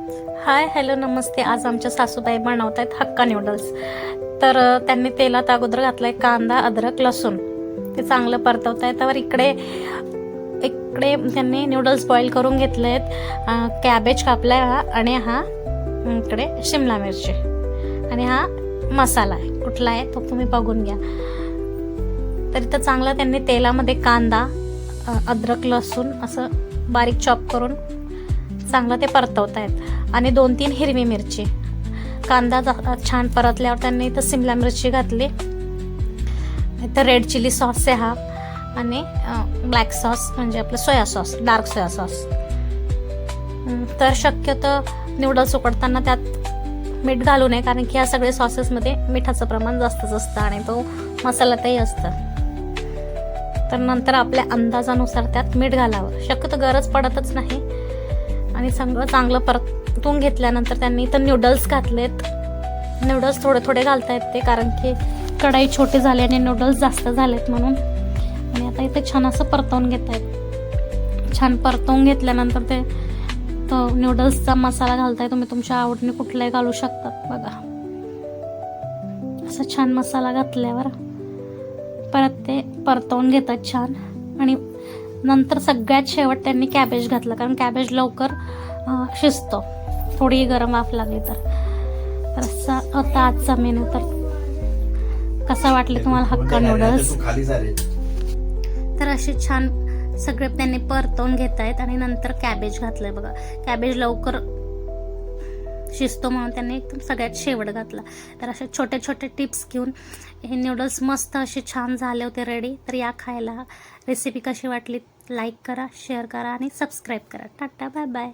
Hi hello नमस्ते. आज आमच्या सासूबाई बनवत आहेत हक्का नूडल्स. तर त्यांनी तेलात अगोदर घातलाय कांदा, अद्रक, लसूण. ते चांगलं परतवत आहेत. तर इकडे इकडे त्यांनी नूडल्स बॉईल करून घेतले आहेत. कॅबेज कापलाय हा, आणि हा इकडे शिमला मिरची, आणि हा मसाला आहे. कुठला आहे तो तुम्ही बघून घ्या. तर इथं चांगलं त्यांनी तेलामध्ये कांदा, अद्रक, लसूण असं बारीक चॉप करून चांगलं ते परतवत आहेत. आणि 2-3 हिरवी मिरची. कांदा छान परतल्यावर त्यांनी इथं शिमला मिरची घातली. इथं रेड चिली सॉस आहे हा, आणि ब्लॅक सॉस म्हणजे आपलं soya sauce, dark soya sauce. तर शक्यतो नूडल्स उकडताना त्यात मीठ घालू नये, कारण की ह्या सगळ्या सॉसेसमध्ये मिठाचं प्रमाण जास्तच असतं आणि तो मसाल्यातही असतं. तर नंतर आपल्या अंदाजानुसार त्यात मीठ घालावं. शक्यतो गरज पडतच नाही. आणि सगळं चांगलं परतून घेतल्यानंतर त्यांनी इथं नूडल्स घातलेत. नूडल्स थोडे थोडे घालतायत ते, कारण की कढई छोटी झाली आणि नूडल्स जास्त झालेत म्हणून. आणि आता इथे छान असं परतवून घेत आहेत. छान परतवून घेतल्यानंतर ते तो नूडल्सचा मसाला घालताय. तुम्ही तुमच्या आवडीने कुठलाही घालू शकतात. बघा, असं छान मसाला घातल्यावर परत ते परतवून घेतात छान. आणि नंतर सगळ्यात शेवट त्यांनी कॅबेज घातलं, कारण कॅबेज लवकर शिजतो थोडी गरम वाफ लागली तर. असा होता आजचा मेनू. तर कसा वाटले तुम्हाला हक्का नूडल्स? तर असे छान सगळे त्यांनी परतवून घेत आहेत. आणि नंतर कॅबेज घातलंय. बघा, कॅबेज लवकर शिजतो म्हणून त्यांनी एकदम सगळ्यात शेवट घातला. तर असे छोटे छोटे टिप्स घेऊन हे नूडल्स मस्त असे छान झाले होते रेडी. तर या खायला. रेसिपी कशी वाटली लाईक करा, शेअर करा आणि सबस्क्राईब करा. Tata, bye bye.